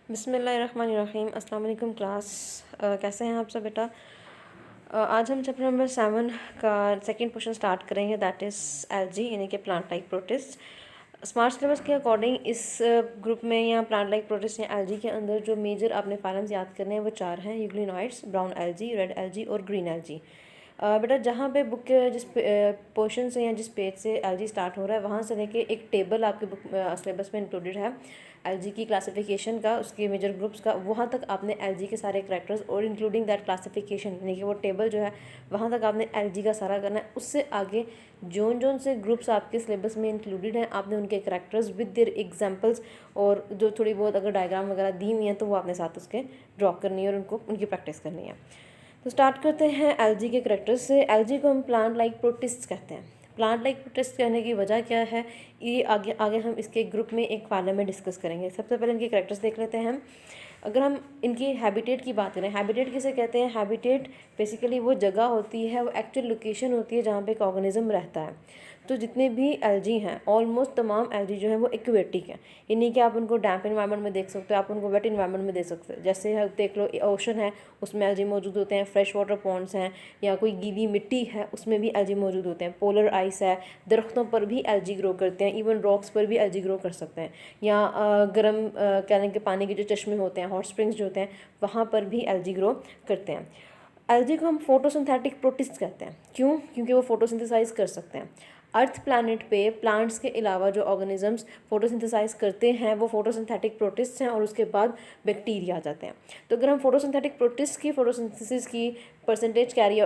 बिस्मिल्लाहिर्रहमानिर्रहीम। अस्सलाम वालेकुम क्लास। कैसे हैं आप सब बेटा? आज हम चैप्टर नंबर 7 का सेकंड पोर्शन स्टार्ट करेंगे, दैट इज़ एलजी यानी कि plant like protist. Smart syllabus के अकॉर्डिंग इस ग्रुप में या प्लांट लाइक प्रोटिस्ट या एलजी के अंदर जो मेजर आपने फाइलम्स याद करने हैं वो 4 हैं: euglenoids, brown LG, red LG और ग्रीन एलजी। बेटा जहाँ पे बुक के जिस पोर्शन से या जिस पेज से एलजी स्टार्ट हो रहा है वहाँ से लेके एक टेबल आपके बुक सिलेबस में इंक्लूडेड है एलजी की क्लासिफिकेशन का, उसके मेजर ग्रुप्स का। वहाँ तक आपने एलजी के सारे करैक्टर्स और इंक्लूडिंग दैट क्लासिफिकेशन यानी कि वो टेबल जो है वहाँ तक आपने एलजी का सारा करना है। उससे आगे जोन जोन से ग्रुप्स आपके सिलेबस में इंक्लूडेड हैं, आपने उनके करैक्टर्स विद देयर एग्जांपल्स और जो थोड़ी बहुत अगर डायग्राम वगैरह दी हुई हैं तो वो आपने साथ उसके ड्रॉ करनी है और उनको उनकी प्रैक्टिस करनी है। तो स्टार्ट करते हैं एलजी के करैक्टर्स से। एलजी को हम प्लांट लाइक प्रोटिस्ट कहते हैं। प्लांट लाइक प्रोटिस्ट कहने की वजह क्या है, ये आगे आगे हम इसके ग्रुप में एक फाइलम में डिस्कस करेंगे। सबसे पहले इनके करैक्टर्स देख लेते हैं हम। अगर हम इनकी हैबिटेट की बात करें, हैबिटेट किसे कहते हैं? हैबिटेट बेसिकली वो जगह होती है, वो एक्चुअल लोकेशन होती है जहाँ पे एक ऑर्गेनिज्म रहता है। तो जितने भी एलजी हैं, ऑलमोस्ट तमाम एलजी जो है वो एक्वेटिक है, यानी कि आप उनको डैम्प इन्वायरमेंट में देख सकते हो, आप उनको वेट इन्वायरमेंट में देख सकते हो। जैसे देख लो ओशन है, उसमें एलजी मौजूद होते हैं। फ्रेश वाटर पॉन्ड्स हैं या कोई गीली मिट्टी है उसमें भी एलजी मौजूद होते हैं। पोलर आइस है, दरख्तों पर भी एलजी ग्रो करते हैं, इवन रॉक्स पर भी एलजी ग्रो कर सकते हैं। या गर्म कहने के पानी के जो चश्मे होते हैं, हॉट स्प्रिंग्स जो होते हैं, वहाँ पर भी एलजी ग्रो करते हैं। एलजी को हम फोटोसिंथेटिक प्रोटिस्ट कहते हैं। क्यों? क्योंकि वो फोटोसिंथेसाइज कर सकते हैं। अर्थ प्लैनेट पे प्लांट्स के अलावा जो ऑर्गेनिजम्स फोटोसिंथेसाइज करते हैं वो फोटोसिंथेटिक प्रोटिस्ट हैं और उसके बाद बैक्टीरिया आ जाते हैं। तो अगर हम फोटोसिंथेटिक प्रोटिस्ट की फोटोसिंथेसिस की परसेंटेज कैरी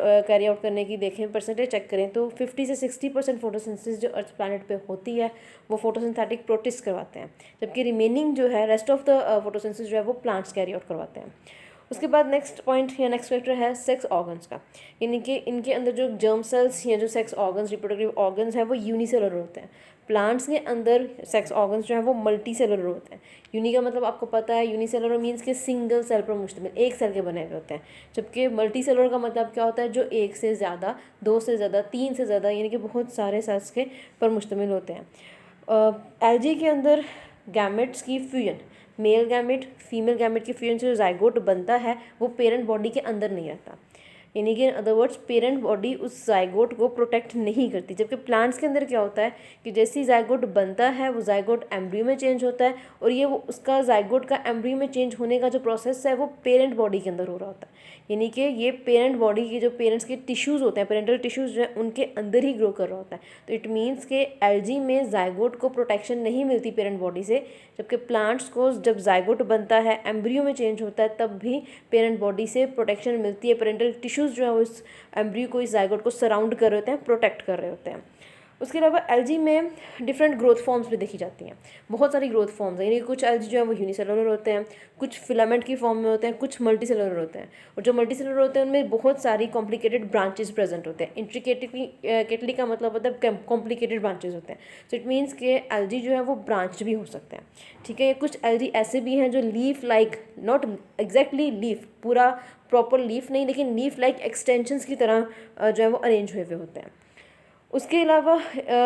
आउट करने की देखें, परसेंटेज चेक करें तो 50 से 60% फोटोसिंथेसिस जो अर्थ प्लैनेट पे होती है वो फोटोसिंथेटिक प्रोटिस्ट करवाते हैं, जबकि रिमेनिंग जो है रेस्ट ऑफ द फोटोसिंथेसिस जो है वो प्लांट्स कैरी आउट करवाते हैं। उसके बाद नेक्स्ट पॉइंट या नेक्स्ट फैक्टर है सेक्स ऑर्गन्स का, यानी कि इनके अंदर जो जर्म सेल्स या जो सेक्स ऑर्गन्स, रिप्रोडक्टिव ऑर्गन्स हैं वो यूनिसेलुलर होते हैं। प्लांट्स के अंदर सेक्स ऑर्गन्स जो हैं वो मल्टी सेलुलर होते हैं। यूनी का मतलब आपको पता है, यूनिसेलुलर मीन्स कि सिंगल सेल पर मुश्तमिल, एक सेल के बने हुए होते हैं। जबकि मल्टी सेलुलर का मतलब क्या होता है? जो एक से ज़्यादा, दो से ज़्यादा, तीन से ज़्यादा यानी कि बहुत सारे सेल्स के पर मुश्तमिल होते हैं। एलजी के अंदर गैमेट्स की fusion, male gamete female gamete की फ्यूजन से जो जाइगोट बनता है वो पेरेंट बॉडी के अंदर नहीं रहता, यानी कि in other words parent body उस जाइगोट को प्रोटेक्ट नहीं करती। जबकि प्लांट्स के अंदर क्या होता है कि जैसे ही जाइगोट बनता है वो जाइगोट एम्ब्रियो में चेंज होता है और ये वो उसका जाइगोट का एम्ब्रियो में चेंज होने का जो प्रोसेस है वो पेरेंट बॉडी के अंदर हो रहा होता है, यानी कि ये पेरेंट बॉडी की जो पेरेंट्स के टिश्यूज़ होते हैं, पेरेंटल टिश्यूज़ जो है उनके अंदर ही ग्रो कर रहा होता है। तो इट मीन्स के एलजी में जाइगोट को प्रोटेक्शन नहीं मिलती पेरेंट बॉडी से, जबकि प्लांट्स को जब जाइगोट बनता है, एम्ब्रियो में चेंज होता है, तब भी पेरेंट बॉडी से प्रोटेक्शन मिलती है। पेरेंटल टिश्यूज़ जो है वो इस एम्ब्रियो को, इस जाइगोट को सराउंड कर रहे होते हैं, प्रोटेक्ट कर रहे होते हैं। उसके अलावा एलजी में डिफरेंट ग्रोथ फॉर्म्स भी देखी जाती हैं। बहुत सारी ग्रोथ फॉर्म्स हैं, यानी कुछ एलजी जो है वो यूनिसेलुलर होते हैं, कुछ फिलामेंट की फॉर्म में होते हैं, कुछ मल्टी सेलुलर होते हैं। और जो मल्टी सेलुलर होते हैं उनमें बहुत सारी कॉम्प्लिकेटेड ब्रांचेस प्रेजेंट होते हैं। इंट्रिकेटली का मतलब होता है कॉम्प्लिकेटेड ब्रांचेस होते हैं। सो इट मीन्स के एलजी जो है वो ब्रांच भी हो सकते हैं। ठीक है, कुछ एलजी ऐसे भी हैं जो leaf like, not exactly leaf, पूरा प्रॉपर लीफ नहीं, लेकिन लीफ लाइक एक्सटेंशंस की तरह जो है वो अरेंज हुए होते हैं। उसके अलावा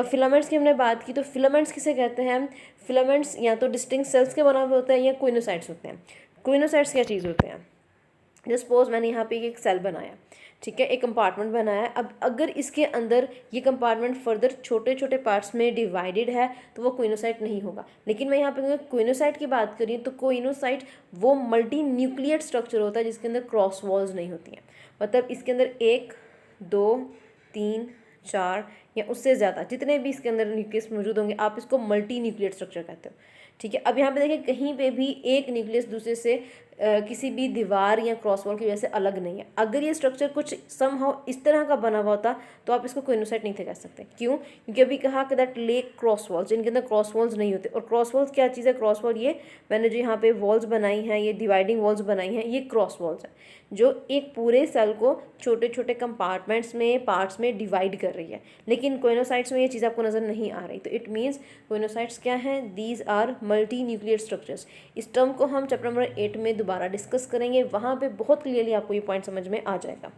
फिलामेंट्स की हमने बात की, तो फिलामेंट्स किसे कहते हैं? फिलामेंट्स या तो डिस्टिंक्ट सेल्स के बना हुए होते हैं या कोइनोसाइट्स होते हैं। कोइनोसाइट्स क्या चीज़ होते हैं? जस्ट सपोज मैंने यहाँ पे एक सेल बनाया, ठीक है, एक कंपार्टमेंट बनाया। अब अगर इसके अंदर ये कंपार्टमेंट फर्दर छोटे छोटे पार्ट्स में डिवाइडेड है तो वो कोइनोसाइट नहीं होगा। लेकिन मैं यहाँ पे कोइनोसाइट की बात करी तो कोइनोसाइट वो मल्टी न्यूक्लियट स्ट्रक्चर होता है जिसके अंदर क्रॉस वॉल्स नहीं होती हैं। मतलब इसके अंदर 1 2 3 4 या उससे ज़्यादा जितने भी इसके अंदर न्यूक्लियस मौजूद होंगे, आप इसको मल्टी न्यूक्लियट स्ट्रक्चर कहते हो। ठीक है, अब यहाँ पे देखिए कहीं पे भी एक न्यूक्लियस दूसरे से किसी भी दीवार या क्रॉस वॉल की वजह से अलग नहीं है। अगर ये स्ट्रक्चर कुछ समहाउ इस तरह का बना हुआ होता तो आप इसको कोइनोसाइट नहीं थे कह सकते। क्यों? क्योंकि अभी कहा कि दैट लेक क्रॉस वॉल्स, जिनके अंदर क्रॉस वॉल्स नहीं होते। और क्रॉस वॉल्स क्या चीज़ है? क्रॉस वॉल ये मैंने जो यहाँ पे वॉल्स बनाई हैं, ये डिवाइडिंग वॉल्स बनाई हैं, ये क्रॉस वॉल्स हैं जो एक पूरे सेल को छोटे छोटे कंपार्टमेंट्स में, पार्ट्स में डिवाइड कर रही है। लेकिन कोइनोसाइट्स में ये चीज़ आपको नज़र नहीं आ रही। तो इट मीन्स कोइनोसाइट्स क्या हैं? These are multi nuclear structures. इस टर्म को हम चैप्टर नंबर 8 में दोबारा डिस्कस करेंगे, वहाँ पे बहुत क्लियरली आपको ये पॉइंट समझ में आ जाएगा।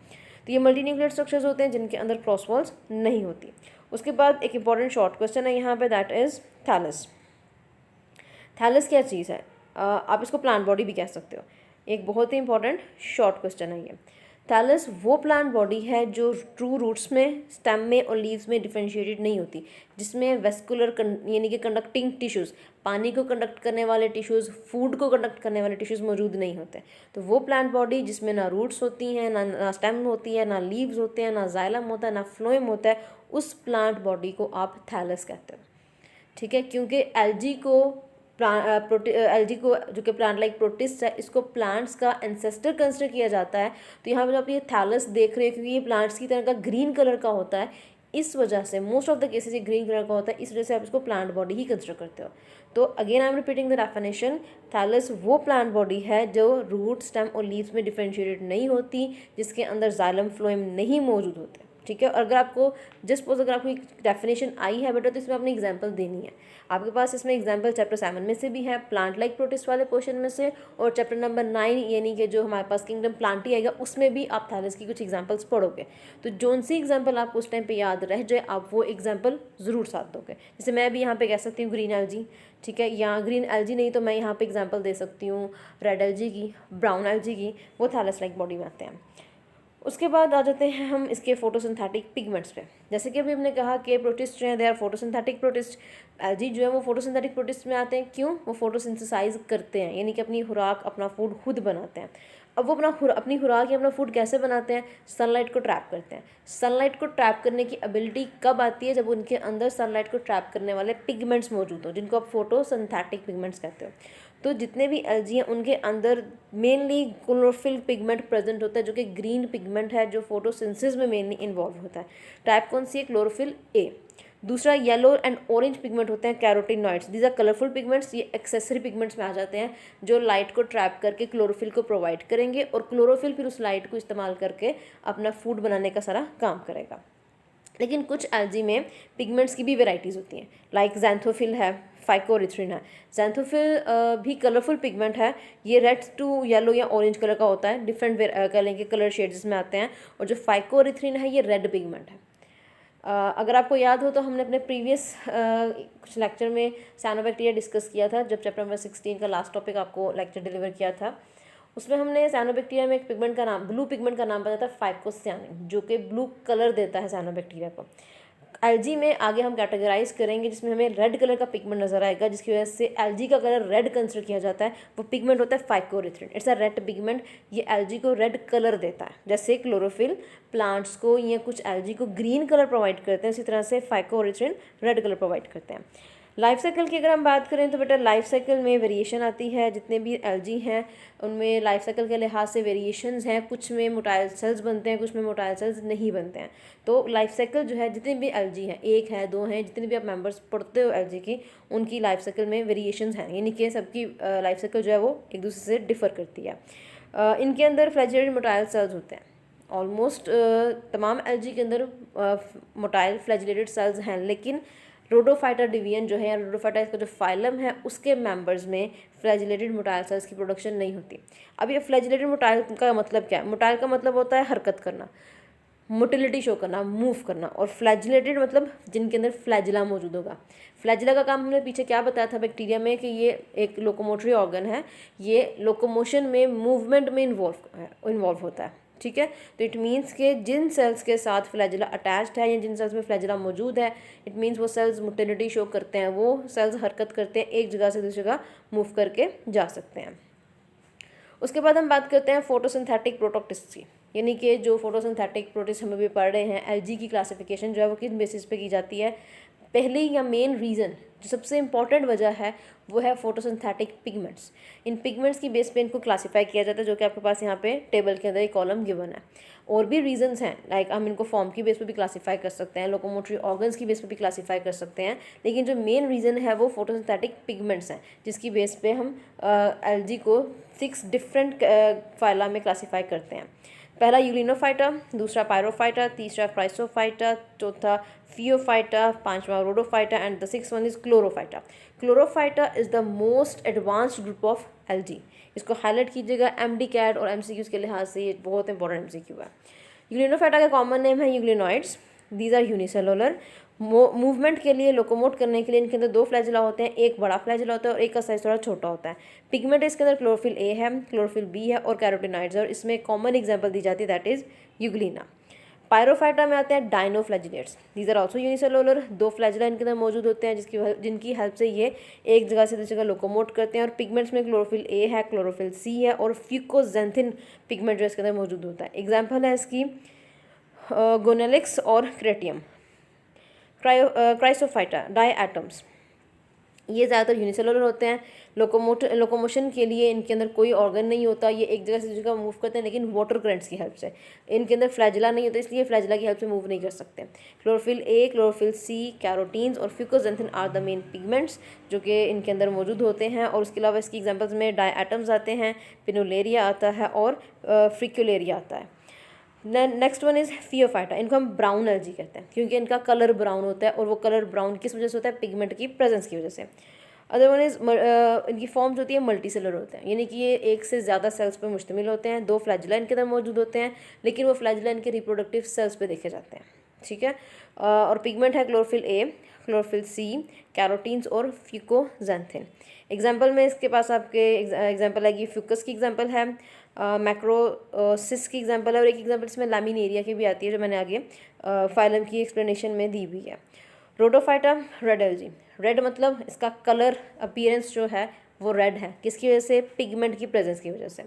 तो ये मल्टी न्यूक्लियर स्ट्रक्चर्स होते हैं जिनके अंदर क्रॉस वॉल्स नहीं होती। उसके बाद एक इंपॉर्टेंट शॉर्ट क्वेश्चन है यहाँ पे, दैट इज़ थैलस। थैलस क्या चीज़ है? आप इसको प्लांट बॉडी भी कह सकते हो। एक बहुत ही इंपॉर्टेंट शॉर्ट क्वेश्चन है ये। थैलस वो प्लांट बॉडी है जो ट्रू रूट्स में, स्टेम में और लीव्स में डिफरेंशिएटेड नहीं होती, जिसमें वेस्कुलर यानी कि कंडक्टिंग टिश्यूज़, पानी को कंडक्ट करने वाले टिश्यूज़, फूड को कंडक्ट करने वाले टिश्यूज़ मौजूद नहीं होते। तो वो प्लांट बॉडी जिसमें ना रूट्स होती हैं, ना स्टेम होती है, ना लीव्स होते हैं, ना जाइलम होता है, ना फ्लोएम होता है, उस प्लांट बॉडी को आप थैलस कहते हो। ठीक है, क्योंकि एल्गी को एल्गी को जो कि प्लांट लाइक प्रोटिस्ट है, इसको प्लांट्स का एंसेस्टर कंसिडर किया जाता है। तो यहाँ पर आप ये थैलस देख रहे हो क्योंकि ये प्लांट्स की तरह का ग्रीन कलर का होता है, इस वजह से मोस्ट ऑफ द केसेस ये ग्रीन कलर का होता है, इस वजह से आप इसको प्लांट बॉडी ही कंसिडर करते हो। तो again I am repeating the definition, thallus वो प्लांट बॉडी है जो रूट, स्टेम और लीव्स में डिफरेंशिएटेड नहीं होती, जिसके अंदर जाइलम फ्लोएम नहीं मौजूद होते। ठीक है, और अगर आपको जस्ट सपोज अगर आपको डेफिनेशन आई है बेटा, तो इसमें आपने एग्जांपल देनी है। आपके पास इसमें एग्जांपल चैप्टर 7 में से भी है, प्लांट लाइक प्रोटिस्ट वाले पोर्शन में से, और चैप्टर नंबर 9 यानी कि जो हमारे पास किंगडम प्लांटी आएगा, उसमें भी आप थैलस की कुछ एग्जांपल्स पढ़ोगे। तो जोन सी एग्जांपल आपको उस टाइम पे याद रह जाए, आप वो एग्जांपल ज़रूर साथ दोगे। जैसे मैं भी यहाँ पे कह सकती हूँ ग्रीन एल्जी, ठीक है, या ग्रीन एल्जी नहीं तो मैं यहाँ पे एग्जांपल दे सकती हूँ रेड एल्जी की, ब्राउन एल्जी की, वो थैलस लाइक बॉडी में आते हैं। उसके बाद आ जाते हैं हम इसके फोटोसिंथेटिक पिगमेंट्स पे। जैसे कि अभी हमने कहा कि प्रोटिस्ट जो है they are photosynthetic protist, algae जो है वो फोटोसिंथेटिक प्रोटिस्ट में आते हैं। क्यों? वो फोटोसिंथेसाइज करते हैं, यानी कि अपनी खुराक, अपना फूड खुद बनाते हैं। अब वो अपनी खुराक या अपना फूड कैसे बनाते हैं? सनलाइट को ट्रैप करते हैं। सनलाइट को ट्रैप करने की एबिलिटी कब आती है? जब उनके अंदर सनलाइट को ट्रैप करने वाले पिगमेंट्स मौजूद हों, जिनको आप फोटोसिंथेटिक पिगमेंट्स कहते हो। तो जितने भी एल्गी हैं उनके अंदर मेनली क्लोरोफिल पिगमेंट प्रेजेंट होता है, जो कि ग्रीन पिगमेंट है, जो फोटोसिंथेसिस में मेनली इन्वॉल्व होता है। टाइप कौन सी है? Chlorophyll a. दूसरा येलो एंड ऑरेंज पिगमेंट होते हैं carotenoids. These are colourful pigments, ये एक्सेसरी पिगमेंट्स में आ जाते हैं, जो लाइट को ट्रैप करके क्लोरोफिल को प्रोवाइड करेंगे, और क्लोरोफिल फिर उस लाइट को इस्तेमाल करके अपना फूड बनाने का सारा काम करेगा। लेकिन कुछ एल्गी में पिगमेंट्स की भी वेराइटीज़ होती हैं, लाइक जैंथोफिल है, फाइकोरिथ्रिन है। जैंथोफिल भी कलरफुल पिगमेंट है, ये रेड टू येलो या ऑरेंज कलर का होता है, डिफरेंट कलर के कलर शेड्स में आते हैं। और जो फाइकोरिथ्रिन है ये रेड पिगमेंट है। अगर आपको याद हो तो हमने अपने प्रीवियस कुछ लेक्चर में साइनोबैक्टीरिया डिस्कस किया था, जब चैप्टर नंबर 16 का लास्ट टॉपिक आपको लेक्चर डिलीवर किया था। उसमें हमने साइनोबैक्टीरिया में एक पिगमेंट का नाम, ब्लू पिगमेंट का नाम बताया था फाइकोसियानिन, जो कि ब्लू कलर देता है साइनोबैक्टीरिया को। एल्गी में आगे हम कैटेगराइज करेंगे, जिसमें हमें रेड कलर का पिगमेंट नजर आएगा, जिसकी वजह से एल्गी का कलर रेड कंसिडर किया जाता है। वो पिगमेंट होता है phycoerythrin, it's a red pigment. ये एल्गी को रेड कलर देता है, जैसे क्लोरोफिल प्लांट्स को या कुछ एल्गी को ग्रीन कलर प्रोवाइड करते हैं, इसी तरह से फाइकोरिथ्रिन रेड कलर प्रोवाइड करते हैं। लाइफ साइकिल की अगर हम बात करें तो बेटा लाइफ साइकिल में वेरिएशन आती है। जितने भी एल्गी हैं उनमें लाइफ साइकिल के लिहाज से वेरिएशंस हैं, कुछ में मोटाइल सेल्स बनते हैं, कुछ में मोटाइल सेल्स नहीं बनते हैं। तो लाइफ साइकिल जो है, जितने भी एल्गी हैं, एक है, दो हैं, जितने भी आप मेंबर्स पढ़ते हो एल्गी की, उनकी लाइफ साइकिल में वेरिएशंस हैं, यानी कि सबकी लाइफ साइकिल जो है वो एक दूसरे से डिफर करती है। इनके अंदर फ्लैजेलेटेड मोटाइल सेल्स होते हैं। ऑलमोस्ट तमाम एल्गी के अंदर मोटाइल फ्लैजिलेटेड सेल्स हैं, लेकिन रोडोफाइटा डिवीजन जो है, या रोडोफाइटा का जो फाइलम है, उसके मेंबर्स में फ्लैजिलेटेड मोटाइल सेल्स की प्रोडक्शन नहीं होती। अब ये फ्लैजिलेटेड मोटाइल का मतलब क्या है? मोटाइल का मतलब होता है हरकत करना, मोटिलिटी शो करना, मूव करना, और फ्लैजिलेटेड मतलब जिनके अंदर फ्लैजिला मौजूद होगा। फ्लैजिला का काम हमने पीछे क्या बताया था बैक्टीरिया में, कि ये एक लोकोमोटरी ऑर्गन है, ये लोकोमोशन में, मूवमेंट में इन्वॉल्व होता है। ठीक है, तो इट मीन्स के जिन सेल्स के साथ फ्लैजिला अटैच्ड है या जिन सेल्स में फ्लैजिला मौजूद है, इट मीन्स वो सेल्स मोटिलिटी शो करते हैं, वो सेल्स हरकत करते हैं, एक जगह से दूसरी जगह मूव करके जा सकते हैं। उसके बाद हम बात करते हैं फोटोसिंथेटिक प्रोटोक्टिस्ट की, यानी कि जो फोटोसिंथेटिक प्रोटिस्ट हम अभी पढ़ रहे हैं, एल्गी की क्लासिफिकेशन जो है वो किस बेसिस पे की जाती है? पहली या मेन रीज़न, जो सबसे इंपॉर्टेंट वजह है, वो है फोटोसिंथेटिक पिगमेंट्स। इन पिगमेंट्स की बेस पे इनको क्लासीफाई किया जाता है, जो कि आपके पास यहाँ पे टेबल के अंदर एक कॉलम गिवन है। और भी रीजंस हैं, लाइक हम इनको फॉर्म की बेस पे भी क्लासीफाई कर सकते हैं, लोकोमोटरी ऑर्गन्स की बेस पे भी क्लासीफाई कर सकते हैं, लेकिन जो मेन रीज़न है वो फोटोसिंथेटिक पिगमेंट्स हैं, जिसकी बेस पे हम एल्गी को 6 डिफरेंट फाइला में क्लासीफाई करते हैं। पहला यूलिनोफाइटा, दूसरा पायरोफाइटा, तीसरा क्राइसोफाइटा, चौथा फियोफाइटा, पांचवा Rhodophyta, and the 6th one is Chlorophyta. Chlorophyta is the most advanced group of algae. इसको हाईलाइट कीजिएगा, MD-CAT और MCQs के लिहाज से ये बहुत इंपॉर्टेंट MCQ है। यूलिनोफाइटा का कॉमन नेम है euglenoids. These are unicellular. Movement के लिए, लोकोमोट करने के लिए इनके अंदर 2 फ्लैजिला होते हैं, एक बड़ा फ्लैजिला होता है और एक का साइज थोड़ा छोटा होता है। पिगमेंट इसके अंदर क्लोरोफिल ए है, क्लोरोफिल बी है और कैरोटीनॉइड्स है, और इसमें कॉमन एग्जांपल दी जाती है दैट इज यूग्लिना। पायरोफाइटा में आते हैं dinoflagellates, these are also unicellular, 2 flagella इनके अंदर मौजूद होते हैं जिनकी हेल्प से ये एक जगह से दूसरी जगह लोकोमोट करते हैं। और पिगमेंट्स में क्लोरोफिल ए है, क्लोरोफिल सी है और फ्यूकोजेंथिन पिगमेंट जो इसके अंदर मौजूद होता है। एग्जाम्पल है इसकी गोनेलिक्स और क्रेटियम। क्राइसोफाइटा डाई एटम्स, ये ज़्यादातर यूनिसेलुलर होते हैं। लोकोमोशन के लिए इनके अंदर कोई ऑर्गन नहीं होता, ये एक जगह से दूसरी जगह मूव करते हैं लेकिन वाटर करंट्स की हेल्प से। इनके अंदर फ्लैजिला नहीं होता, इसलिए फ्लैजिला की हेल्प से मूव नहीं कर सकते। Chlorophyll a, chlorophyll c, carotenes और fucoxanthin are the main pigments जो कि इनके अंदर मौजूद होते हैं। और उसके अलावा इसकी एग्जाम्पल्स में डाई एटम्स आते हैं, पिनोलेरिया आता है और फ्रिक्यूलेरिया आता है। नेक्स्ट वन इज़ फियोफाइटा, इनको हम ब्राउन एल्जी कहते हैं क्योंकि इनका कलर ब्राउन होता है, और वो कलर ब्राउन किस वजह से होता है? पिगमेंट की प्रेजेंस की वजह से। अदर वन इज़ इनकी फॉर्म्स होती है मल्टी सेलर होते हैं, यानी कि ये एक से ज़्यादा सेल्स पर मुश्तमिल होते हैं। 2 फ्लैजिला इनके अंदर मौजूद होते हैं, लेकिन वो फ्लैजिला इनके रिप्रोडक्टिव सेल्स पे देखे जाते हैं, ठीक है। और पिगमेंट है chlorophyll a, chlorophyll c, carotenes और फ्यूकोजेंथिन। एग्जाम्पल में इसके पास आपके एग्जाम्पल है कि फ्यूकस की एग्जाम्पल है, मैक्रोसिस की एग्जांपल है, और एक एग्जांपल इसमें लैमिनेरिया की भी आती है जो मैंने आगे फाइलम की एक्सप्लेनेशन में दी हुई है। रोडोफाइटा रेड एल्जी, रेड मतलब इसका कलर अपीयरेंस जो है वो रेड है, किसकी वजह से? पिगमेंट की प्रेजेंस की वजह से।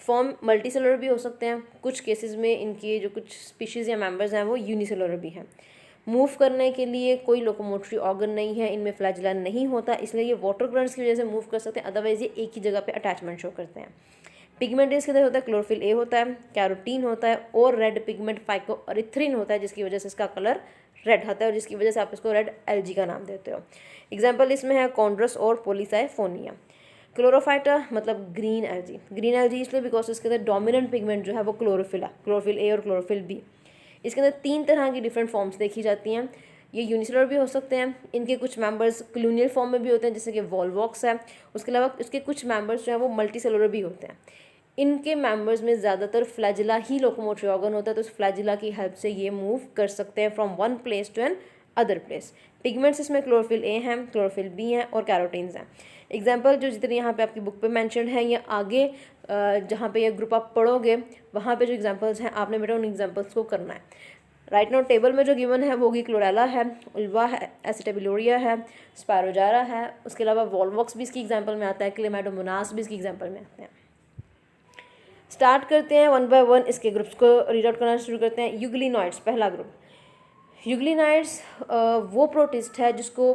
फॉर्म मल्टी सेलुलर भी हो सकते हैं, कुछ केसेस में इनकी जो कुछ स्पीशीज़ या मेंबर्स हैं वो यूनिसेलुलर भी हैं। मूव करने के लिए कोई लोकोमोटरी ऑर्गन नहीं है, इनमें फ्लैजिला नहीं होता, इसलिए ये वाटर करंट्स की वजह से मूव कर सकते हैं, अदरवाइज ये एक ही जगह पे अटैचमेंट शो करते हैं। पिगमेंट इसके अंदर होता है क्लोरोफिल ए होता है, कैरोटीन होता है और रेड पिगमेंट फाइकोएरिथ्रिन होता है, जिसकी वजह से इसका कलर रेड आता है और जिसकी वजह से आप इसको रेड एल्जी का नाम देते हो। एग्जाम्पल इसमें है कॉन्ड्रस और पोलिसाइफोनिया। क्लोरोफाइटा मतलब ग्रीन एल्जी, ग्रीन एल्जी इसलिए बिकॉज इसके अंदर डोमिनेंट पिगमेंट जो है वो क्लोरोफिल है, क्लोरोफिल ए और क्लोरोफिल बी। इसके अंदर 3 तरह की डिफरेंट फॉर्म्स देखी जाती हैं, ये यूनिसेलुलर भी हो सकते हैं, इनके कुछ मेंबर्स क्लोनियल फॉर्म में भी होते हैं जैसे कि वॉलवॉक्स है, उसके अलावा इसके कुछ मेंबर्स जो हैं वो मल्टी सेलुलर भी होते हैं। इनके मेंबर्स में ज़्यादातर फ्लैजिला ही लोकोमोटरी ऑर्गन होता है, तो उस फ्लैजिला की हेल्प से ये मूव कर सकते हैं from one place to another place. Pigments इसमें क्लोरोफिल ए हैं, क्लोरोफिल बी हैं और कैरोटीन्स हैं। एग्जाम्पल जो जितने यहाँ पे आपकी बुक पे मेंशन है, ये आगे जहाँ पे ये ग्रुप आप पढ़ोगे वहाँ पे जो एग्जाम्पल्स हैं आपने बेटा उन एग्जाम्पल्स को करना है। राइट नाउ टेबल में जो गिवन है वो होगी क्लोरेला है, उल्वा है, एसिटाबिलोरिया है, स्पायरोजारा है, उसके अलावा वॉलवॉक्स भी इसकी एग्जाम्पल में आता है, क्लेमाइडोमोनास भी इसकी एग्जाम्पल में आते हैं। स्टार्ट करते हैं 1 बाय 1 इसके ग्रुप्स को रीड आउट करना शुरू करते हैं। यूग्लिनॉइड्स, पहला ग्रुप। यूग्लिनॉइड्स वो प्रोटिस्ट है जिसको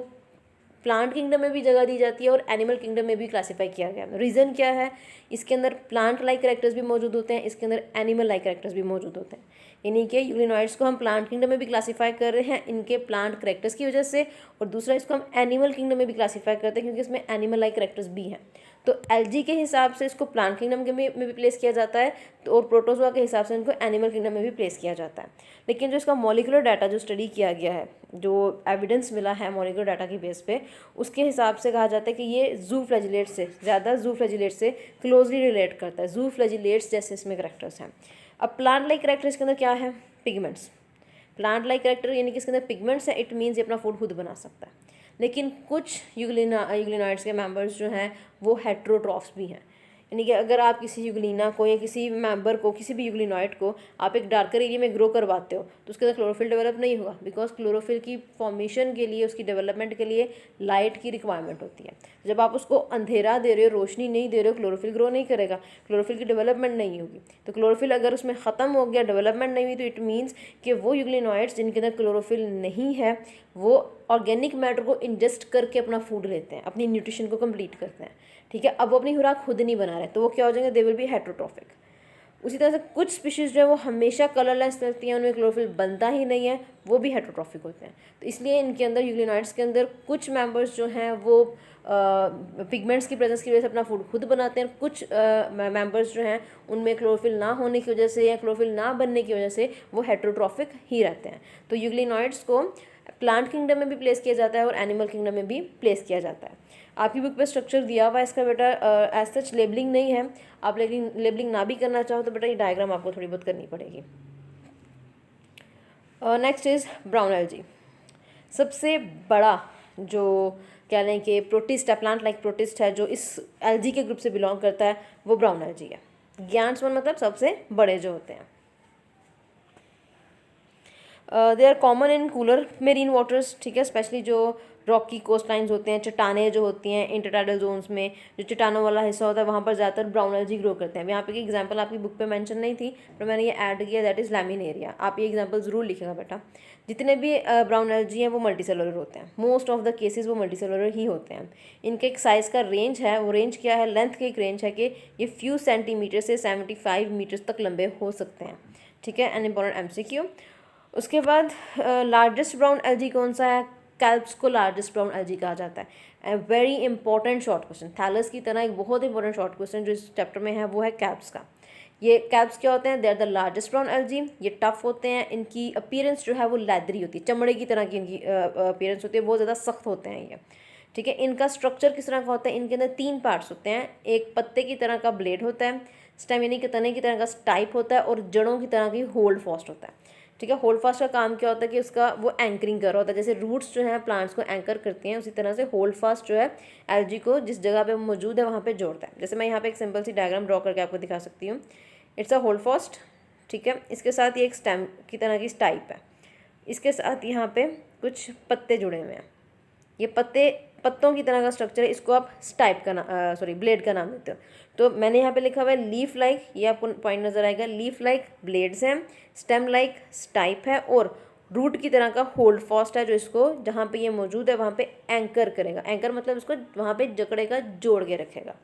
प्लांट किंगडम में भी जगह दी जाती है और एनिमल किंगडम में भी क्लासीफाई किया गया है। रीज़न क्या है? इसके अंदर प्लांट लाइक कैरेक्टर्स भी मौजूद होते हैं, इसके अंदर एनिमल लाइक कैरेक्टर्स भी मौजूद होते हैं, यानी कि यूग्लिनॉइड्स को हम प्लांट किंगडम में भी क्लासीफाई कर रहे हैं इनके प्लांट कैरेक्टर्स की वजह से, और दूसरा इसको हम एनिमल किंगडम में भी क्लासीफाई करते हैं क्योंकि इसमें एनिमल लाइक कैरेक्टर्स भी हैं। तो एलजी के हिसाब से इसको प्लांट किंगडम के में भी प्लेस किया जाता है, तो और प्रोटोजोआ के हिसाब से इनको एनिमल किंगडम में भी प्लेस किया जाता है। लेकिन जो इसका मॉलिक्यूलर डाटा जो स्टडी किया गया है, जो एविडेंस मिला है मॉलिक्यूलर डाटा की बेस पे, उसके हिसाब से कहा जाता है कि ये जू फ्लैजिलेट से ज़्यादा जू फ्लैजिलेट से क्लोजली रिलेट करता है, जू फ्लैजिलेट्स जैसे इसमें करेक्टर्स हैं। अब प्लांट लाइक करेक्टर इसके अंदर क्या है? पिगमेंट्स। प्लांट लाइक करेक्टर यानी कि इसके अंदर पिगमेंट्स है, इट मीन्स ये अपना फूड खुद बना सकता है। लेकिन कुछ यूग्लिनॉइड्स के मेंबर्स जो हैं वो हेट्रोट्रॉफ्स भी हैं, यानी कि अगर आप किसी यूग्लिना को या किसी मेंबर को, किसी भी यूग्लिनॉइड को आप एक डार्कर एरिया में ग्रो करवाते हो तो उसके अंदर क्लोरोफिल डेवलप नहीं होगा, बिकॉज क्लोरोफिल की फॉर्मेशन के लिए, उसकी डेवलपमेंट के लिए लाइट की रिक्वायरमेंट होती है। जब आप उसको अंधेरा दे रहे हो, रोशनी नहीं दे रहे हो, क्लोरोफिल ग्रो नहीं करेगा, क्लोरोफिल की डेवलपमेंट नहीं होगी। तो क्लोरोफिल अगर उसमें ख़त्म हो गया, डेवलपमेंट नहीं हुई, तो इट मीन्स कि वो यूग्लिनॉइड्स जिनके अंदर क्लोरोफिल नहीं है वो ऑर्गेनिक मैटर को इंजेस्ट करके अपना फूड लेते हैं, अपनी न्यूट्रिशन को कंप्लीट करते हैं, ठीक है। अब वो अपनी खुराक खुद नहीं बना रहे, तो वो क्या हो जाएंगे? They will be heterotrophic. उसी तरह से कुछ स्पीशीज़ जो है वो हमेशा कलरलेस रहती हैं, उनमें क्लोरोफिल बनता ही नहीं है, वो भी हेट्रोट्रॉफिक होते हैं। तो इसलिए इनके अंदर, यूग्लिनॉइड्स के अंदर, कुछ मेंबर्स जो हैं वो पिगमेंट्स की प्रेजेंस की वजह से अपना फूड खुद बनाते हैं, कुछ मेंबर्स जो हैं उनमें क्लोरोफिल ना होने की वजह से या क्लोरोफिल ना बनने की वजह से वो हेट्रोट्रॉफिक ही रहते हैं। तो यूग्लिनॉइड्स को प्लांट किंगडम में भी प्लेस किया जाता है और एनिमल किंगडम में भी प्लेस किया जाता है। आपकी बुक पे स्ट्रक्चर दिया हुआ है इसका बेटा, एज सच लेबलिंग नहीं है, आप लेबलिंग ना भी करना चाहो तो बेटा ये डायग्राम आपको थोड़ी बहुत करनी पड़ेगी। Next is brown algae. सबसे बड़ा जो कह लें कि प्रोटिस्ट है, प्लांट लाइक प्रोटिस्ट है, जो इस एल्जी के ग्रुप से बिलोंग करता है, वो ब्राउन एल्जी है। गिगांट्स मतलब सबसे बड़े जो होते हैं। They are common in cooler marine waters, ठीक है, स्पेशली जो रॉकी कोस्ट लाइन्स होते हैं, चट्टानें जो होती हैं इंटरटाइडल जोन्स में, जो चट्टानों वाला हिस्सा होता है वहाँ पर ज़्यादातर ब्राउन एल्जी ग्रो करते हैं। यहाँ पे की एग्जांपल आपकी बुक पे मेंशन नहीं थी, पर मैंने ये ऐड किया, दैट इज़ लैमिनेरिया। आप ये एग्जांपल ज़रूर लिखेगा बेटा। जितने भी ब्राउन एल्जी हैं वो मल्टी सेलुलर होते हैं, मोस्ट ऑफ द केसेस वो मल्टी सेलुलर ही होते हैं। इनके एक साइज़ का रेंज है, वो रेंज क्या है, लेंथ की एक रेंज है कि ये फ्यू सेंटीमीटर से 75 मीटर्स तक लंबे हो सकते हैं, ठीक है। An important MCQ। उसके बाद लार्जेस्ट ब्राउन एल्जी कौन सा है? कैल्प्स को लार्जेस्ट ब्राउन एल्जी कहा जाता है। Very important short question, thallus की तरह एक बहुत इंपॉर्टेंट शॉर्ट क्वेश्चन जो इस चैप्टर में है वो है कैल्प्स का। ये कैल्प्स क्या होते हैं? They are the largest brown algae. ये टफ होते हैं, इनकी अपीयरेंस जो है वो लेदरी होती है, चमड़े की तरह की इनकी अपीयरेंस होती है, बहुत ज़्यादा सख्त होते हैं ये, ठीक है। इनका स्ट्रक्चर किस तरह का होता है? इनके अंदर 3 पार्ट्स होते हैं। एक पत्ते की तरह का ब्लेड होता है, स्टेम यानी कि तने की तरह का स्टाइप होता है, और जड़ों की तरह की होल्ड फास्ट होता है, ठीक है। होल्ड फास्ट का काम क्या होता है कि उसका वो एंकरिंग कर रहा होता है, जैसे रूट्स जो है प्लांट्स को एंकर करती हैं, उसी तरह से होल्ड फास्ट जो है एल्जी को जिस जगह पे मौजूद है वहाँ पे जोड़ता है। जैसे मैं यहाँ पे एक सिंपल सी डायग्राम ड्रॉ करके आपको दिखा सकती हूँ। इट्स अ होल्ड फास्ट, ठीक है। इसके साथ ये एक स्टेम की तरह की स्टाइप है, इसके साथ यहाँ पे कुछ पत्ते जुड़े हुए हैं। ये पत्तों की तरह का स्ट्रक्चर है, इसको आप स्टाइप का ब्लेड का नाम देते हो। तो मैंने यहाँ पे लिखा हुआ है लीफ लाइक, ये आपको पॉइंट नजर आएगा, लीफ लाइक ब्लेड्स हैं, स्टेम लाइक स्टाइप है, और रूट की तरह का होल्ड फास्ट है, जो इसको जहाँ पे ये मौजूद है वहाँ पे एंकर करेगा। एंकर मतलब इसको वहाँ पे जकड़ेगा, जोड़ के रखेगा।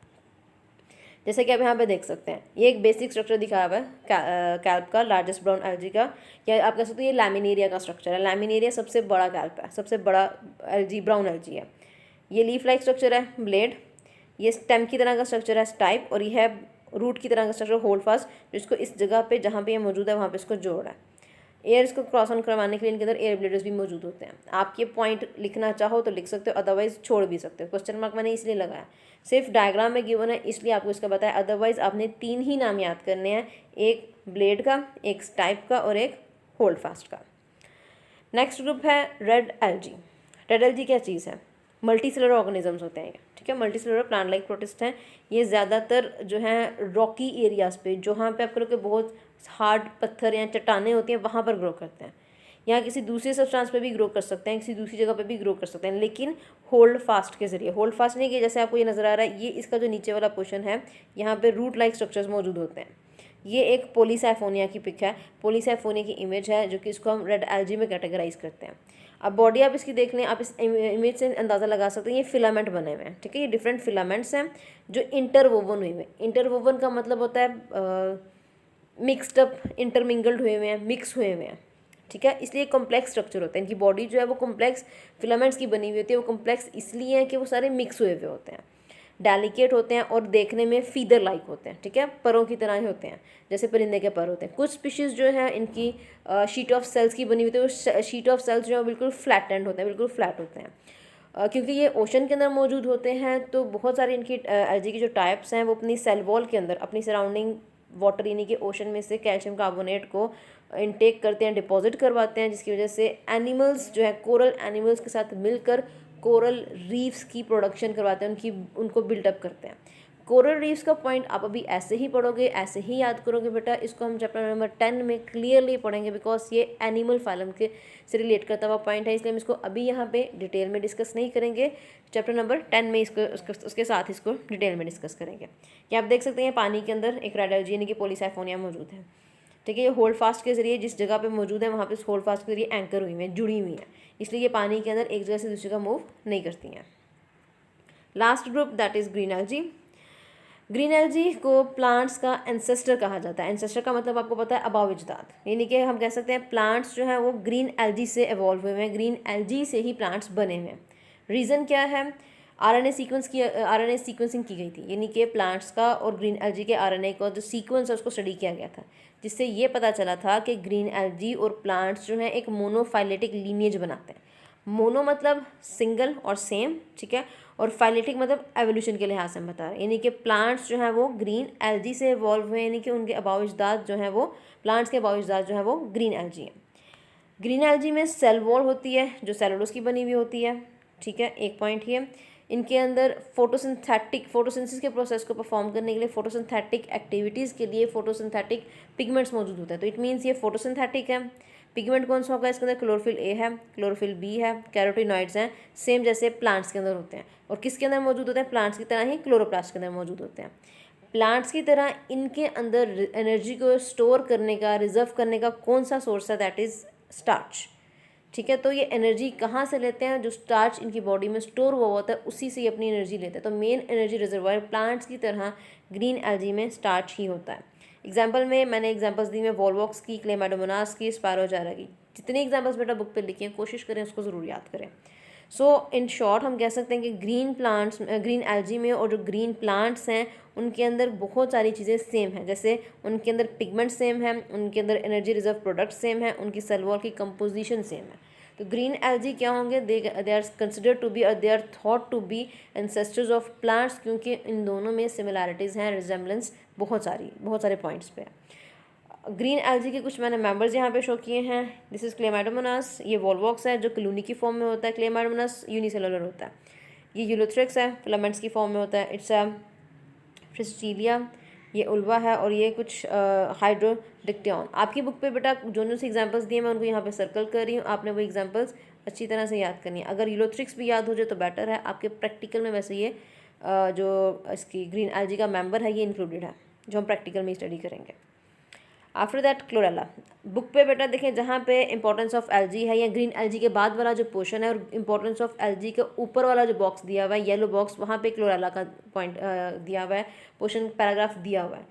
जैसे कि आप यहाँ पे देख सकते हैं, ये एक बेसिक स्ट्रक्चर दिखाया हुआ है कैल्प का, लार्जेस्ट ब्राउन एल्जी का, या आप कह सकते हो ये लैमिनेरिया का स्ट्रक्चर है। लैमिनेरिया सबसे बड़ा कैल्प है, सबसे बड़ा एल्जी ब्राउन एल्जी है। ये लीफ लाइक स्ट्रक्चर है ब्लेड, ये स्टेम की तरह का स्ट्रक्चर है स्टाइप, और ये है रूट की तरह का स्ट्रक्चर होल्ड फास्ट, जो इसको इस जगह पे जहाँ पे ये मौजूद है वहाँ पे इसको जोड़ रहा है। एयर इसको क्रॉस ऑन करवाने के लिए इनके अंदर एयर ब्लेडर्स भी मौजूद होते हैं। आप ये पॉइंट लिखना चाहो तो लिख सकते हो, अदरवाइज छोड़ भी सकते हो। क्वेश्चन मार्क मैंने इसलिए लगाया, सिर्फ डायग्राम में गिवन है इसलिए आपको इसका बताया, अदरवाइज आपने 3 ही नाम याद करने हैं, एक ब्लेड का, एक स्टाइप का, और एक होल्ड फास्ट का। नेक्स्ट ग्रुप है रेड एल्जी। रेड एल्जी क्या चीज़ है? मल्टी सेलुलर ऑर्गेनिजम्स होते हैं, ठीक है। Multi cellular plant like protist हैं। ये ज़्यादातर जो हैं रॉकी एरियाज़ पे, जहाँ पे आपको लोग बहुत हार्ड पत्थर या चट्टानें होती हैं वहाँ पर ग्रो करते हैं। यहाँ किसी दूसरे सब्सटेंस पे भी ग्रो कर सकते हैं, किसी दूसरी जगह पे भी ग्रो कर सकते हैं, लेकिन होल्ड फास्ट के जरिए। होल्ड फास्ट नहीं कि जैसे आपको ये नज़र आ रहा है, ये इसका जो नीचे वाला पोर्शन है, यहाँ पे रूट लाइक स्ट्रक्चर्स मौजूद होते हैं। ये एक पोलीसाइफोनिया की पिक है, पोलीसाइफोनिया की इमेज है, जो कि इसको हम रेड एल्जी में कैटेगराइज करते हैं। अब बॉडी आप इसकी देख लें, आप इस इमेज से अंदाज़ा लगा सकते हैं, ये फिलामेंट बने हुए हैं, ठीक है। ये डिफरेंट फिलामेंट्स हैं जो इंटरवोवन हुए हैं। इंटरवोवन का मतलब होता है मिक्सड अप, इंटरमिंगल्ड हुए हुए हैं, मिक्स हुए हुए हैं, ठीक है। इसलिए कॉम्प्लेक्स स्ट्रक्चर होते हैं, इनकी बॉडी जो है वो कॉम्प्लेक्स फिलामेंट्स की बनी हुई होती है। वो कॉम्प्लेक्स इसलिए है कि वो सारे मिक्स हुए हुए होते हैं, डेलिकेट होते हैं, और देखने में फीदर लाइक होते हैं, ठीक है, परों की तरह ही होते हैं, जैसे परिंदे के पर होते हैं। कुछ स्पीशीज़ जो है इनकी शीट ऑफ सेल्स की बनी हुई होती है, वो शीट ऑफ सेल्स जो है बिल्कुल फ्लैट एंड होते हैं, बिल्कुल फ्लैट होते हैं। क्योंकि ये ओशन के अंदर मौजूद होते हैं, तो बहुत सारी इनकी एल्जी की जो टाइप्स हैं वो अपनी सेल वॉल के अंदर अपनी सराउंडिंग वाटर यानी कि ओशन में से कैल्शियम कार्बोनेट को इनटेक करते हैं, डिपॉजिट करवाते हैं, जिसकी वजह से एनिमल्स जो है कोरल एनिमल्स के साथ मिलकर कोरल रीफ्स की प्रोडक्शन करवाते हैं, उनको बिल्डअप करते हैं। कोरल रीफ्स का पॉइंट आप अभी ऐसे ही पढ़ोगे, ऐसे ही याद करोगे बेटा। इसको हम चैप्टर नंबर 10 में क्लियरली पढ़ेंगे, बिकॉज ये एनिमल फाइलम के से रिलेट करता हुआ पॉइंट है, इसलिए हम इसको अभी यहाँ पे डिटेल में डिस्कस नहीं करेंगे। चैप्टर नंबर 10 में इसको उसके साथ इसको डिटेल में डिस्कस करेंगे। ये आप देख सकते हैं पानी के अंदर एक रेड एल्जी यानी कि पोलीसाइफोनिया मौजूद है, ठीक है। ये होल्ड फास्ट के जरिए जिस जगह पे मौजूद है वहाँ पे होल्ड फास्ट के जरिए एंकर हुई हैं, जुड़ी हुई हैं, इसलिए ये पानी के अंदर एक जगह से दूसरी जगह मूव नहीं करती हैं। Last group that is green algae. Green algae को प्लांट्स का एंसेस्टर कहा जाता है। एंसेस्टर का मतलब आपको पता है अबाव अजदाद, यानी कि हम कह सकते हैं प्लांट्स जो हैं वो ग्रीन एल्जी से एवॉल्व हुए हैं, ग्रीन एल्जी से ही प्लांट्स बने हुए हैं। रीज़न क्या है? आरएनए सीक्वेंसिंग की गई थी, यानी कि प्लांट्स का और ग्रीन एल्जी के आरएनए का जो सीक्वेंस है उसको स्टडी किया गया था, जिससे ये पता चला था कि ग्रीन एल्जी और प्लांट्स जो हैं एक मोनोफाइलेटिक लीनिएज बनाते हैं। मोनो मतलब सिंगल और सेम, ठीक है, और फाइलेटिक मतलब एवोल्यूशन के लिहाज से हम बता रहे हैं, यानी कि प्लांट्स जो हैं वो ग्रीन एल्जी से इवॉल्व हुए, यानी कि उनके अबाव अजदाद जो हैं वो प्लांट्स के अबाव अजदाद जो हैं वो ग्रीन एल्जी हैं। ग्रीन एल्जी में सेल वॉल होती है जो सेलुलोज की बनी हुई होती है, ठीक है, एक पॉइंट ये। इनके अंदर फोटोसिंथेसिस के प्रोसेस को परफॉर्म करने के लिए, फोटोसिंथेटिक एक्टिविटीज़ के लिए फोटोसिंथेटिक पिगमेंट्स मौजूद होते हैं। तो इट मीन्स ये फोटोसिंथेटिक है। पिगमेंट कौन सा होगा इसके अंदर? क्लोरोफिल ए है, क्लोरोफिल बी है, कैरोटीनॉइड्स हैं, सेम जैसे प्लांट्स के अंदर होते हैं। और किसके अंदर मौजूद होते हैं? प्लांट्स की तरह ही क्लोरोप्लास्ट के अंदर मौजूद होते हैं। प्लांट्स की तरह इनके अंदर एनर्जी को स्टोर करने का, रिजर्व करने का कौन सा सोर्स है? दैट इज़ स्टार्च, ठीक है। तो ये एनर्जी कहाँ से लेते हैं? जो स्टार्च इनकी बॉडी में स्टोर हुआ होता है उसी से ये अपनी एनर्जी लेते हैं। तो मेन एनर्जी रिजर्वायर प्लांट्स की तरह ग्रीन एल्जी में स्टार्च ही होता है। एग्जाम्पल में मैंने एग्जाम्पल्स दी मैं वॉलवॉक्स की, क्लेमाडोमोनास की, स्पायरोजारा की। जितने एग्जाम्पल्स बेटा बुक पे लिखे हैं कोशिश करें उसको ज़रूर याद करें। सो इन शॉर्ट हम कह सकते हैं कि ग्रीन एल्जी में और जो ग्रीन प्लांट्स हैं उनके अंदर बहुत सारी चीज़ें सेम हैं। जैसे उनके अंदर पिगमेंट सेम है, उनके अंदर एनर्जी रिजर्व प्रोडक्ट सेम है, उनकी सेल वॉल की कंपोजिशन सेम है। तो ग्रीन एल्जी क्या होंगे? They are considered to be और they are thought to be ancestors of plants, क्योंकि इन दोनों में सिमिलैरिटीज़ हैं, रिजेम्बलेंस बहुत सारे पॉइंट्स पे है। ग्रीन एल्जी के कुछ मैंने मेंबर्स यहाँ पे शो किए हैं। दिस इज़ क्लेमाडोमोनास, ये वॉलवॉक्स है जो क्लूनी की फॉर्म में होता है। क्लेमाडोमोनास यूनिसेलुलर होता है। ये यूलोथ्रिक्स है, फिलामेंट्स की फॉर्म में होता है। इट्स अ फ्रिस्टीलिया, ये उल्वा है, और ये कुछ हाइड्रोडिक्टियन। आपकी बुक पे बेटा जो से एग्जांपल्स दिए मैं उनको यहाँ पे सर्कल कर रही हूँ, आपने वो एग्जांपल्स अच्छी तरह से याद करनी है। अगर यूलोथ्रिक्स भी याद हो जाए तो बेटर है। आपके प्रैक्टिकल में वैसे ये जो इसकी ग्रीन एल्जी का मेंबर है ये इंक्लूडेड है, जो हम प्रैक्टिकल में स्टडी करेंगे। After that chlorella. बुक पे बेटा देखें जहाँ पे इंपॉर्टेंस ऑफ एल्जी है या ग्रीन एल्जी के बाद वाला जो पोर्शन है और इंपॉर्टेंस ऑफ एल्जी के ऊपर वाला जो बॉक्स दिया हुआ है येलो बॉक्स, वहाँ पे क्लोरेला का पॉइंट दिया हुआ है, पोर्शन पैराग्राफ दिया हुआ है।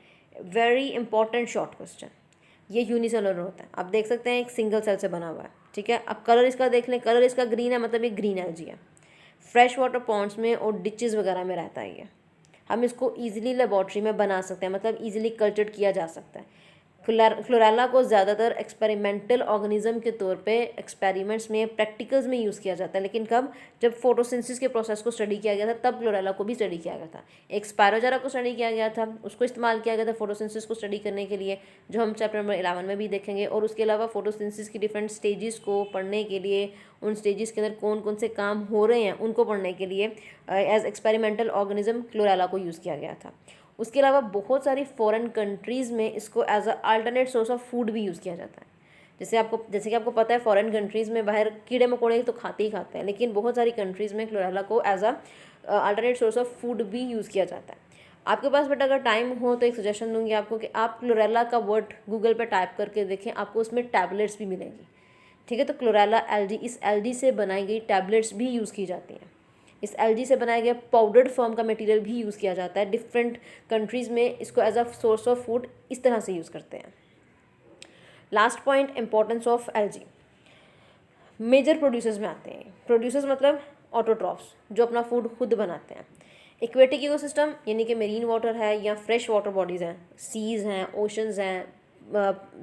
Very important short question. ये यूनिसेलुलर होता है, आप देख सकते हैं एक सिंगल सेल से बना हुआ है, ठीक है। अब कलर इसका देख लें, कलर इसका ग्रीन है, मतलब ये ग्रीन एल्जी है। फ्रेश वाटर पॉन्ड्स में और डिचेस वगैरह में रहता है ये। हम इसको ईजिली लेबॉर्ट्री में बना सकते हैं, मतलब ईजिली कल्चर्ड किया जा सकता है। क्लोरेला को ज़्यादातर एक्सपेरिमेंटल ऑर्गेनिज्म के तौर पे एक्सपेरिमेंट्स में, प्रैक्टिकल्स में यूज़ किया जाता है। लेकिन कब? जब फोटोसिंथेसिस के प्रोसेस को स्टडी किया गया था तब क्लोरेला को भी स्टडी किया गया था। एक स्पायरोजारा को स्टडी किया गया था, उसको इस्तेमाल किया गया था फोटोसिंथेसिस को स्टडी करने के लिए, जो हम चैप्टर नंबर 11 में भी देखेंगे। और उसके अलावा फोटोसिंथेसिस की डिफरेंट स्टेजेस को पढ़ने के लिए, उन स्टेजेस के अंदर कौन कौन से काम हो रहे हैं उनको पढ़ने के लिए एज एक्सपेरिमेंटल ऑर्गेनिज्म क्लोरेला को यूज़ किया गया था। उसके अलावा बहुत सारी फॉरेन कंट्रीज़ में इसको as a alternate source of food भी यूज़ किया जाता है। जैसे कि आपको पता है फॉरेन कंट्रीज़ में बाहर कीड़े मकोड़े तो खाते ही खाते हैं, लेकिन बहुत सारी कंट्रीज़ में क्लोरेला को as a alternate source of food भी यूज़ किया जाता है। आपके पास बेटा अगर टाइम हो तो एक सजेशन दूंगी आपको कि आप क्लोरेला का वर्ड गूगल पर टाइप करके देखें, आपको उसमें टैबलेट्स भी मिलेंगी, ठीक है। तो क्लोरेला एल्जी, इस एल्जी से बनाई गई टैबलेट्स भी यूज़ की जाती हैं। इस एल्जी से बनाया गया पाउडर्ड फॉर्म का मटेरियल भी यूज़ किया जाता है। डिफरेंट कंट्रीज़ में इसको as a source of food इस तरह से यूज़ करते हैं। Last point, importance of algae. Major producers में आते हैं। प्रोड्यूसर्स मतलब ऑटोट्रॉफ्स, जो अपना फूड खुद बनाते हैं। एक्वेटिक इकोसिस्टम यानी कि मेरीन वाटर है या फ्रेश वाटर बॉडीज़ हैं, सीज़ हैं, ओशंस हैं,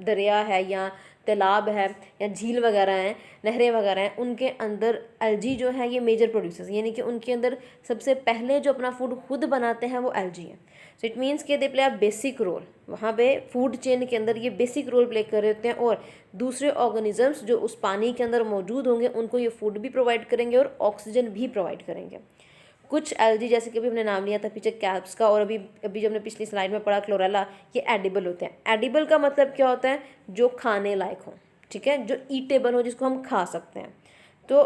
दरिया है या तालाब है या झील वगैरह हैं, नहरें वगैरह हैं, उनके अंदर एल्जी जो है ये मेजर प्रोड्यूसर्स, यानी कि उनके अंदर सबसे पहले जो अपना फूड खुद बनाते हैं वो एल्जी है। सो इट मीन्स कि they play a basic role, वहाँ पे फूड चेन के अंदर ये बेसिक रोल प्ले कर रहे होते हैं, और दूसरे ऑर्गेनिजम्स जो उस पानी के अंदर मौजूद होंगे उनको ये फूड भी प्रोवाइड करेंगे और ऑक्सीजन भी प्रोवाइड करेंगे। कुछ एल्जी जैसे कि अभी हमने नाम लिया था पीछे कैप्स का, और अभी जो हमने पिछली स्लाइड में पढ़ा क्लोरेला, ये एडिबल होते हैं। एडिबल का मतलब क्या होता है? जो खाने लायक हो, ठीक है, जो ईटेबल हो, जिसको हम खा सकते हैं। तो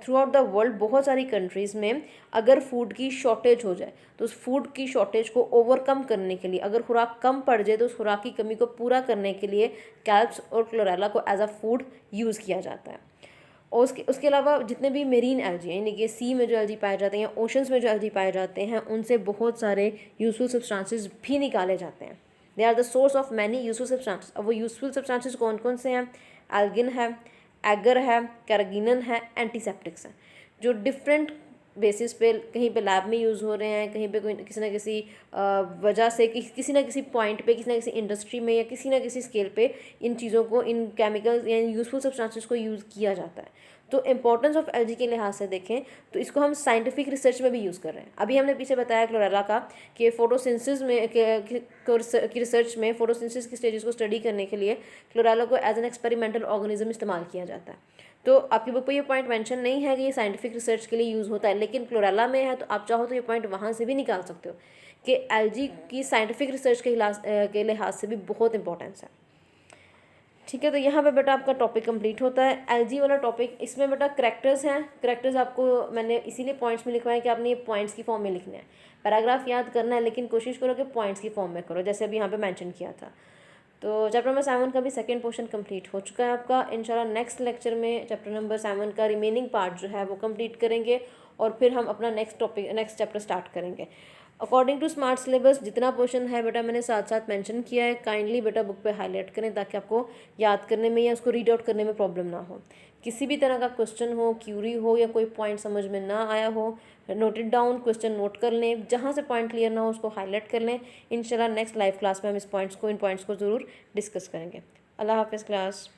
थ्रू आउट द वर्ल्ड बहुत सारी कंट्रीज़ में अगर फूड की शॉर्टेज हो जाए तो उस फूड की शॉर्टेज को ओवरकम करने के लिए, अगर खुराक कम पड़ जाए तो उस खुराक की कमी को पूरा करने के लिए कैल्प्स और क्लोरेला को एज अ फूड यूज़ किया जाता है। और उसके अलावा जितने भी मेरीन एल्जी हैं, यानी कि सी में जो एल्जी पाए जाते हैं या ओशंस में जो एल्जी पाए जाते हैं, उनसे बहुत सारे यूजफुल सब्सटेंसेस भी निकाले जाते हैं। They are the source of many useful substances. अब वो यूजफुल सब्सटेंसेस कौन कौन से हैं? एल्गिन है, एगर है, कैरागिनन है, एंटीसेप्टिक्स हैं, जो डिफरेंट बेसिस पे कहीं पे लैब में यूज़ हो रहे हैं, कहीं पे कोई किसी ना किसी वजह से किसी ना किसी पॉइंट पे, किसी ना किसी इंडस्ट्री में या किसी ना किसी स्केल पे इन चीज़ों को, इन केमिकल्स या यूजफुल सब्सटेंसेस को यूज़ किया जाता है। तो इम्पोर्टेंस ऑफ एलजी के लिहाज से देखें तो इसको हम साइंटिफिक रिसर्च में भी यूज़ कर रहे हैं। अभी हमने पीछे बताया क्लोरेला का कि फोटोसिंथेसिस में की रिसर्च में फोटोसिंथेसिस की स्टेजेस को स्टडी करने के लिए क्लोरेला को एज एन एक्सपेरिमेंटल ऑर्गेनिज्म इस्तेमाल किया जाता है। तो आपकी बुक पे ये पॉइंट मेंशन नहीं है कि ये साइंटिफिक रिसर्च के लिए यूज़ होता है, लेकिन क्लोरेला में है, तो आप चाहो तो ये पॉइंट वहाँ से भी निकाल सकते हो कि एलजी की साइंटिफिक रिसर्च के लिहाज से भी बहुत इंपॉर्टेंस है। ठीक है, तो यहाँ पे बेटा आपका टॉपिक कंप्लीट होता है। एलजी वाला टॉपिक, इसमें बेटा करैक्टर्स हैं। करैक्टर्स आपको मैंने इसीलिए पॉइंट्स में लिखवाए कि आपने ये पॉइंट्स की फॉर्म में लिखने हैं। पैराग्राफ याद करना है, लेकिन कोशिश करो कि पॉइंट्स की फॉर्म में करो, जैसे अभी यहाँ पे मेंशन किया था। तो चैप्टर नंबर 7 का भी सेकंड पोर्शन कंप्लीट हो चुका है आपका। इंशाल्लाह नेक्स्ट लेक्चर में चैप्टर नंबर 7 का रिमेनिंग पार्ट जो है वो कंप्लीट करेंगे और फिर हम अपना नेक्स्ट चैप्टर स्टार्ट करेंगे अकॉर्डिंग टू स्मार्ट सिलेबस। जितना पोर्शन है बेटा मैंने साथ साथ मेंशन किया है, काइंडली बेटा बुक पे हाईलाइट करें ताकि आपको याद करने में या उसको रीड आउट करने में प्रॉब्लम ना हो। किसी भी तरह का क्वेश्चन हो, क्यूरी हो या कोई पॉइंट समझ में ना आया हो, note it down, question note कर लें, जहाँ से पॉइंट क्लियर ना हो उसको हाईलाइट कर लें। इंशाल्लाह नेक्स्ट लाइव क्लास में हम इन पॉइंट्स को ज़रूर डिस्कस करेंगे। अल्लाह हाफिज़ क्लास।